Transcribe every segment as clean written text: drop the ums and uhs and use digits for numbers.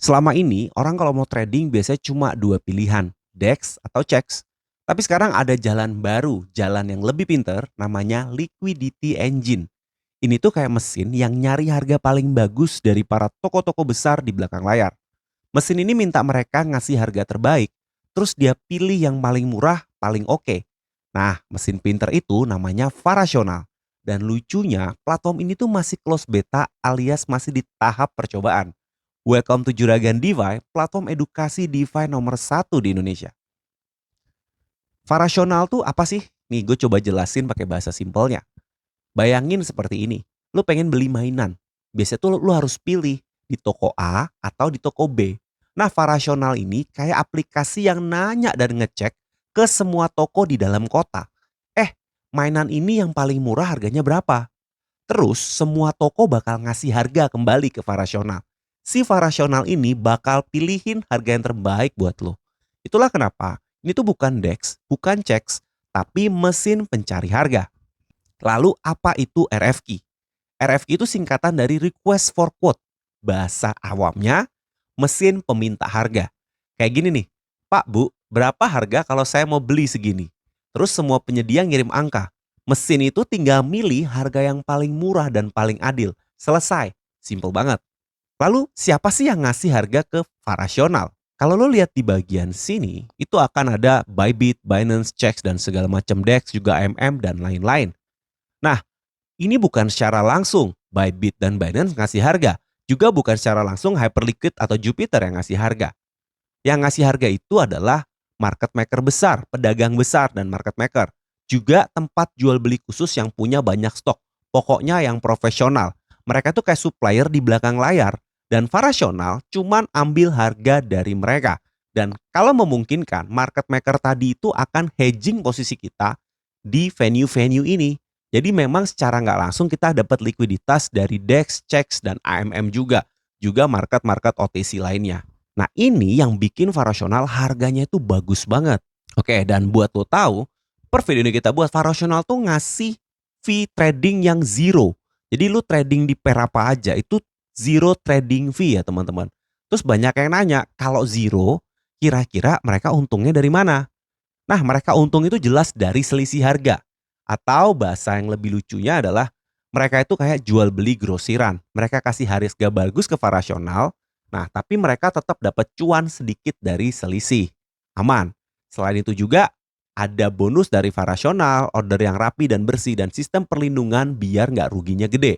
Selama ini, orang kalau mau trading biasanya cuma dua pilihan, DEX atau CHEX. Tapi sekarang ada jalan baru, jalan yang lebih pinter, namanya Liquidity Engine. Ini tuh kayak mesin yang nyari harga paling bagus dari para toko-toko besar di belakang layar. Mesin ini minta mereka ngasih harga terbaik, terus dia pilih yang paling murah, paling oke. Nah, mesin pinter itu namanya Farasional. Dan lucunya, platform ini tuh masih close beta alias masih di tahap percobaan. Welcome to Juragan DeFi, platform edukasi DeFi nomor satu di Indonesia. Farasional tuh apa sih? Nih gue coba jelasin pakai bahasa simpelnya. Bayangin seperti ini, lu pengen beli mainan. Biasanya tuh lu harus pilih di toko A atau di toko B. Nah, Farasional ini kayak aplikasi yang nanya dan ngecek ke semua toko di dalam kota. Mainan ini yang paling murah harganya berapa? Terus semua toko bakal ngasih harga kembali ke Farasional. Si Farasional ini bakal pilihin harga yang terbaik buat lo. Itulah kenapa ini tuh bukan DEX, bukan CHEX, tapi mesin pencari harga. Lalu apa itu RFQ? RFQ itu singkatan dari Request for Quote. Bahasa awamnya, mesin peminta harga. Kayak gini nih, Pak Bu, berapa harga kalau saya mau beli segini? Terus semua penyedia ngirim angka. Mesin itu tinggal milih harga yang paling murah dan paling adil. Selesai. Simple banget. Lalu siapa sih yang ngasih harga ke Farasional? Kalau lo lihat di bagian sini, itu akan ada Bybit, Binance, Chex, dan segala macam DEX, juga AMM, dan lain-lain. Nah, ini bukan secara langsung Bybit dan Binance ngasih harga. Juga bukan secara langsung Hyperliquid atau Jupiter yang ngasih harga. Yang ngasih harga itu adalah market maker besar, pedagang besar, dan market maker. Juga tempat jual beli khusus yang punya banyak stok. Pokoknya yang profesional. Mereka tuh kayak supplier di belakang layar. Dan Farasional cuman ambil harga dari mereka. Dan kalau memungkinkan, market maker tadi itu akan hedging posisi kita di venue-venue ini. Jadi memang secara nggak langsung kita dapat likuiditas dari DEX, CHEX, dan AMM juga. Juga market-market OTC lainnya. Nah, ini yang bikin Farasional harganya itu bagus banget. Oke, dan buat lo tahu, per video ini kita buat Farasional tuh ngasih fee trading yang zero. Jadi lu trading di pair apa aja itu zero trading fee ya teman-teman. Terus banyak yang nanya, kalau zero, kira-kira mereka untungnya dari mana? Nah, mereka untung itu jelas dari selisih harga. Atau bahasa yang lebih lucunya adalah mereka itu kayak jual beli grosiran. Mereka kasih harga bagus ke Farasional, nah tapi mereka tetap dapat cuan sedikit dari selisih. Aman. Selain itu juga ada bonus dari Farasional, order yang rapi dan bersih, dan sistem perlindungan biar nggak ruginya gede.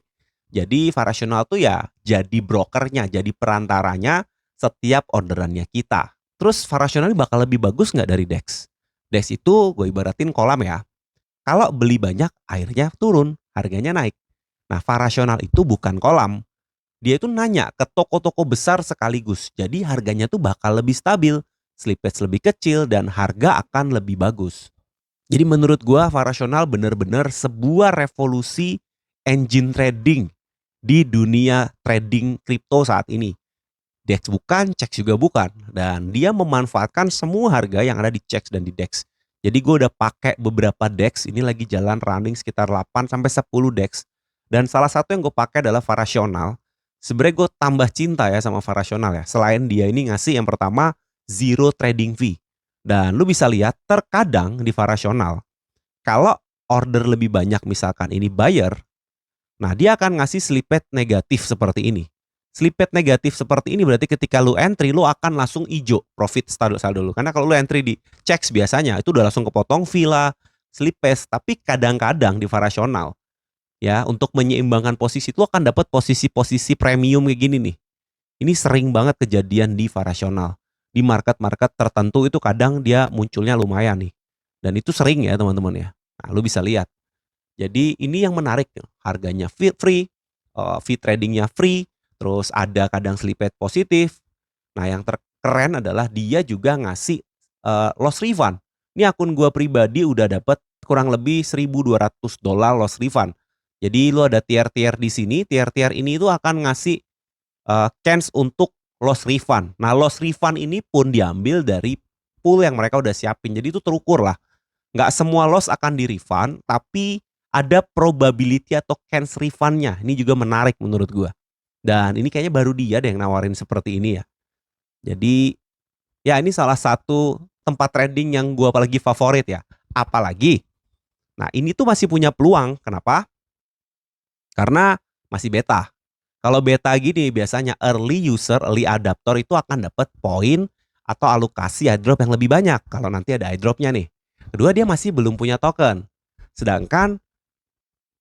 Jadi Farasional tuh ya jadi brokernya, jadi perantaranya setiap orderannya kita. Terus Farasional ini bakal lebih bagus nggak dari DEX? DEX itu gue ibaratin kolam ya. Kalau beli banyak, airnya turun, harganya naik. Nah, Farasional itu bukan kolam. Dia itu nanya ke toko-toko besar sekaligus. Jadi harganya tuh bakal lebih stabil, slippage lebih kecil, dan harga akan lebih bagus. Jadi menurut gua Farasional bener-bener sebuah revolusi engine trading di dunia trading kripto saat ini. DEX bukan, CHEX juga bukan. Dan dia memanfaatkan semua harga yang ada di CHEX dan di DEX. Jadi gue udah pakai beberapa DEX, ini lagi jalan running sekitar 8 sampai 10 DEX. Dan salah satu yang gue pakai adalah Farasional. Sebenarnya gue tambah cinta ya sama Farasional ya. Selain dia ini ngasih yang pertama zero trading fee. Dan lu bisa lihat terkadang di Farasional, kalau order lebih banyak misalkan ini buyer, nah dia akan ngasih slippage negatif seperti ini. Slippage negatif seperti ini berarti ketika lu entry, lu akan langsung hijau profit saldo lu. Karena kalau lu entry di checks biasanya itu udah langsung kepotong villa, slippage. Tapi kadang-kadang di Farasional ya untuk menyeimbangkan posisi itu akan dapat posisi-posisi premium kayak gini nih. Ini sering banget kejadian di Farasional. Di market-market tertentu itu kadang dia munculnya lumayan nih. Dan itu sering ya teman-teman ya. Nah, lu bisa lihat. Jadi ini yang menarik, harganya free, fee tradingnya free, terus ada kadang slippage positif. Nah yang terkeren adalah dia juga ngasih loss refund. Ini akun gua pribadi udah dapat kurang lebih $1.200 loss refund. Jadi lu ada tier-tier di sini, tier-tier ini itu akan ngasih chance untuk loss refund. Nah loss refund ini pun diambil dari pool yang mereka udah siapin. Jadi itu terukur lah. Nggak semua loss akan di refund, tapi ada probability atau chance refundnya. Ini juga menarik menurut gua. Dan ini kayaknya baru dia deh yang nawarin seperti ini ya. Jadi ya ini salah satu tempat trading yang gua apalagi favorit ya. Apalagi, nah ini tuh masih punya peluang. Kenapa? Karena masih beta. Kalau beta gini biasanya early user, early adapter itu akan dapat poin atau alokasi airdrop yang lebih banyak kalau nanti ada airdropnya nih. Kedua dia masih belum punya token. Sedangkan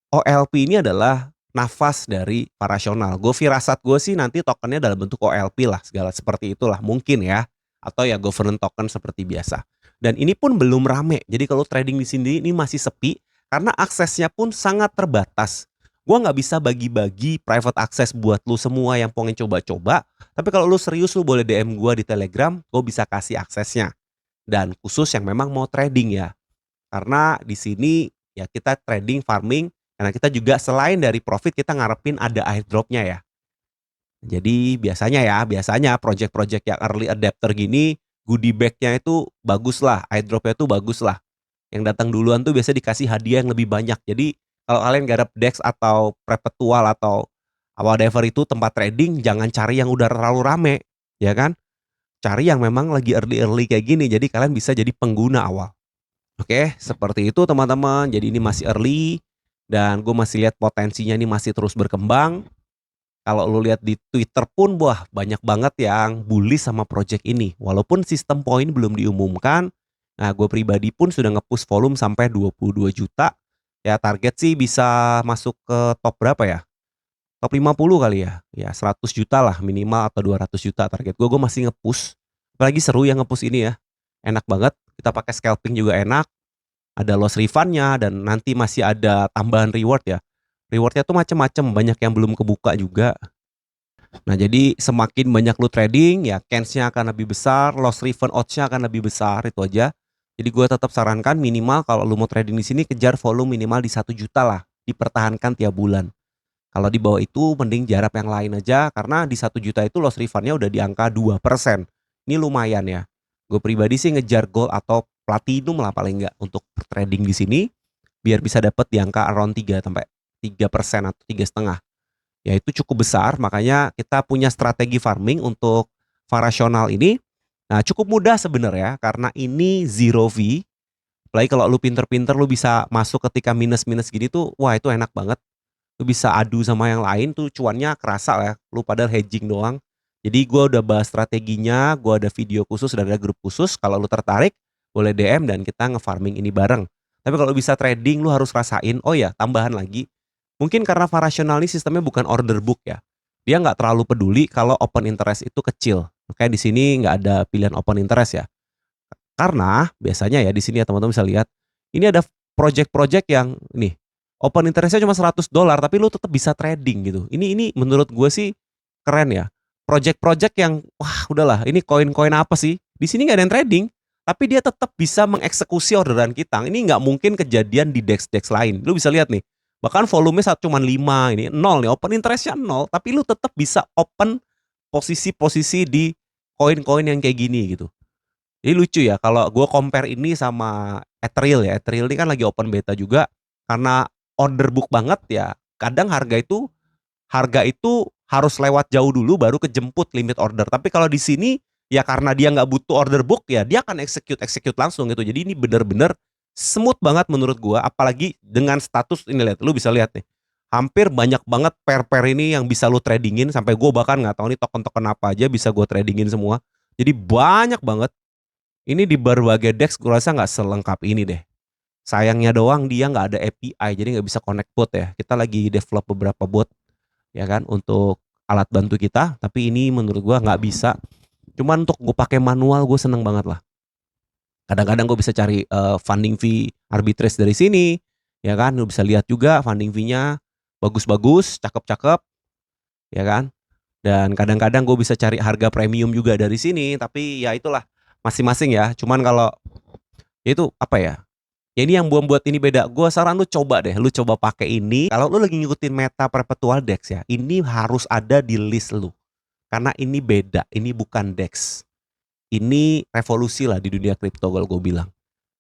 OLP ini adalah nafas dari parasional. Gue firasat gue sih nanti tokennya dalam bentuk OLP lah, segala seperti itulah mungkin ya. Atau ya governance token seperti biasa. Dan ini pun belum rame. Jadi kalau trading di sini ini masih sepi karena aksesnya pun sangat terbatas. Gue nggak bisa bagi-bagi private access buat lu semua yang pengen coba-coba. Tapi kalau lu serius lu boleh DM gue di Telegram, gue bisa kasih aksesnya. Dan khusus yang memang mau trading ya. Karena di sini ya kita trading, farming, karena kita juga selain dari profit kita ngarepin ada airdropnya ya. Jadi biasanya project-project yang early adapter gini, goodie bag-nya itu bagus lah, airdropnya itu bagus lah. Yang datang duluan tuh biasa dikasih hadiah yang lebih banyak. Jadi kalau kalian garap DEX atau perpetual atau whatever itu tempat trading, jangan cari yang udah terlalu rame, ya kan? Cari yang memang lagi early-early kayak gini, jadi kalian bisa jadi pengguna awal. Oke, seperti itu teman-teman. Jadi ini masih early dan gue masih lihat potensinya ini masih terus berkembang. Kalau lu lihat di Twitter pun wah banyak banget yang bullish sama project ini. Walaupun sistem poin belum diumumkan. Nah, gue pribadi pun sudah nge-push volume sampai 22 juta. Ya target sih bisa masuk ke top berapa ya? Top 50 kali ya. Ya 100 juta lah minimal atau 200 juta target gue. Gue masih nge-push. Apalagi seru yang nge-push ini ya. Enak banget. Kita pakai scalping juga enak, ada loss refundnya dan nanti masih ada tambahan reward ya. Rewardnya tuh macam-macam, banyak yang belum kebuka juga. Nah jadi semakin banyak lu trading ya chance-nya akan lebih besar, loss refund odds-nya akan lebih besar, itu aja. Jadi gue tetap sarankan minimal kalau lu mau trading di sini kejar volume minimal di 1 juta lah, dipertahankan tiap bulan. Kalau di bawah itu mending jarap yang lain aja karena di 1 juta itu loss refund-nya udah di angka 2%. Ini lumayan ya. Gue pribadi sih ngejar gold atau platinum lah paling enggak untuk trading di sini biar bisa dapat di angka around 3 sampai 3% atau 3,5. Ya itu cukup besar, makanya kita punya strategi farming untuk variasional ini. Nah, cukup mudah sebenarnya karena ini zero fee. Apalagi kalau lu pinter-pinter lu bisa masuk ketika minus-minus gini tuh, wah itu enak banget. Lu bisa adu sama yang lain tuh cuannya kerasa ya. Lu padahal hedging doang. Jadi gue udah bahas strateginya, gue ada video khusus dan ada grup khusus. Kalau lu tertarik, boleh DM dan kita nge-farming ini bareng. Tapi kalau bisa trading, lu harus rasain. Oh ya, tambahan lagi. Mungkin karena Farasional ini sistemnya bukan order book ya. Dia nggak terlalu peduli kalau open interest itu kecil. Makanya di sini nggak ada pilihan open interest ya. Karena biasanya ya di sini ya teman-teman bisa lihat, ini ada project-project yang nih open interestnya cuma $100 tapi lu tetap bisa trading gitu. Ini menurut gue sih keren ya. Project-project yang wah udahlah ini koin-koin apa sih? Di sini nggak ada yang trading, tapi dia tetap bisa mengeksekusi orderan kita. Ini nggak mungkin kejadian di DEX-DEX lain. Lu bisa lihat nih, bahkan volumenya cuma 5 ini nol nih, open interestnya nol, tapi lu tetap bisa open posisi-posisi di koin-koin yang kayak gini gitu. Jadi lucu ya kalau gue compare ini sama Ethereal ya. Ethereal ini kan lagi open beta juga karena order book banget ya. Kadang harga itu harus lewat jauh dulu baru kejemput limit order. Tapi kalau di sini ya karena dia nggak butuh order book ya dia akan execute langsung gitu. Jadi ini bener-bener smooth banget menurut gue. Apalagi dengan status ini lihat, lu bisa lihat nih. Hampir banyak banget pair-pair ini yang bisa lu tradingin sampai gue bahkan nggak tahu nih token-token apa aja bisa gue tradingin semua. Jadi banyak banget. Ini di berbagai DEX gue rasa nggak selengkap ini deh. Sayangnya doang dia nggak ada API jadi nggak bisa connect bot ya. Kita lagi develop beberapa bot ya kan untuk alat bantu kita. Tapi ini menurut gue nggak bisa. Cuman untuk gue pakai manual gue seneng banget lah. Kadang-kadang gue bisa cari funding fee arbitrage dari sini ya kan. Lu bisa lihat juga funding fee-nya bagus-bagus, cakep-cakep ya kan. Dan kadang-kadang gue bisa cari harga premium juga dari sini. Tapi ya itulah masing-masing ya. Cuman kalau itu apa ya? Ya ini yang buat ini beda. Gue saran lu coba deh, lu coba pakai ini. Kalau lu lagi ngikutin meta perpetual DEX ya, ini harus ada di list lu. Karena ini beda, ini bukan DEX. Ini revolusi lah di dunia kripto kalau gue bilang.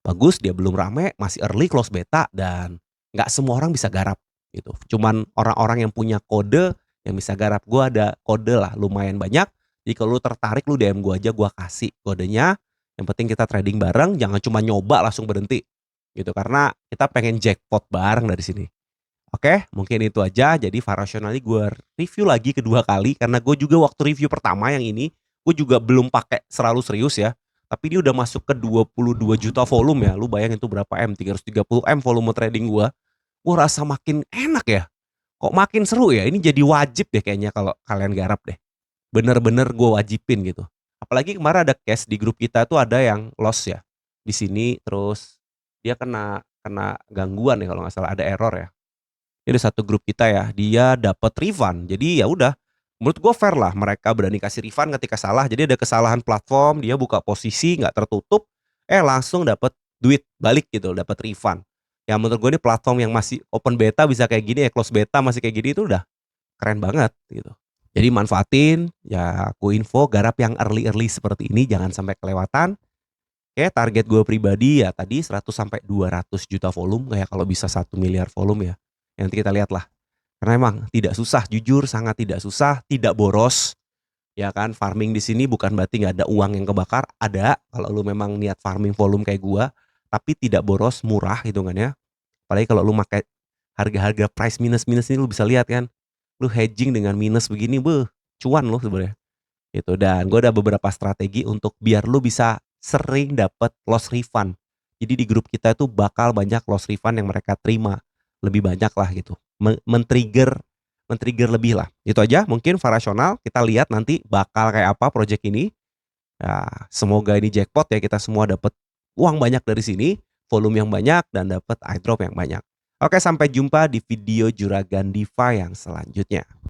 Bagus, dia belum rame, masih early close beta dan nggak semua orang bisa garap gitu. Cuman orang-orang yang punya kode yang bisa garap. Gue ada kode lah lumayan banyak. Jadi kalau lu tertarik lu DM gua aja, gua kasih kodenya, yang penting kita trading bareng, jangan cuma nyoba langsung berhenti, gitu. Karena kita pengen jackpot bareng dari sini. Oke, mungkin itu aja. Jadi Varational gue review lagi kedua kali karena gue juga waktu review pertama yang ini, gue juga belum pakai selalu serius ya. Tapi ini udah masuk ke 22 juta volume ya. Lu bayangin itu berapa M? 330 M volume trading gue. Gue rasa makin enak ya. Kok makin seru ya? Ini jadi wajib deh kayaknya kalau kalian garap deh. Bener-bener gue wajibin gitu. Apalagi kemarin ada case di grup kita tuh ada yang loss ya. Di sini terus dia kena kena gangguan ya kalau nggak salah ada error ya. Ini ada satu grup kita ya, dia dapat refund. Jadi ya udah, menurut gue fair lah mereka berani kasih refund ketika salah. Jadi ada kesalahan platform, dia buka posisi nggak tertutup, langsung dapat duit balik gitu, dapat refund. Ya menurut gue ini platform yang masih open beta bisa kayak gini ya, close beta masih kayak gini itu udah keren banget gitu. Jadi manfaatin, ya aku info garap yang early-early seperti ini jangan sampai kelewatan. Oke, target gue pribadi ya tadi 100 sampai 200 juta volume, kayak kalau bisa 1 miliar volume ya. Nanti kita lihat lah. Karena emang tidak susah, jujur sangat tidak susah, tidak boros. Ya kan, farming di sini bukan berarti nggak ada uang yang kebakar, ada kalau lu memang niat farming volume kayak gua, tapi tidak boros, murah hitungannya. Apalagi kalau lu pakai harga-harga price minus-minus ini lu bisa lihat kan. Lu hedging dengan minus begini, beuh, cuan lu sebenarnya. Gitu, dan gue ada beberapa strategi untuk biar lu bisa sering dapat loss refund. Jadi di grup kita itu bakal banyak loss refund yang mereka terima, lebih banyak lah gitu. Men-trigger lebih lah. Itu aja mungkin Varational, kita lihat nanti bakal kayak apa project ini. Ya, semoga ini jackpot ya kita semua dapat uang banyak dari sini, volume yang banyak dan dapat airdrop yang banyak. Oke, sampai jumpa di video Juragan DeFi yang selanjutnya.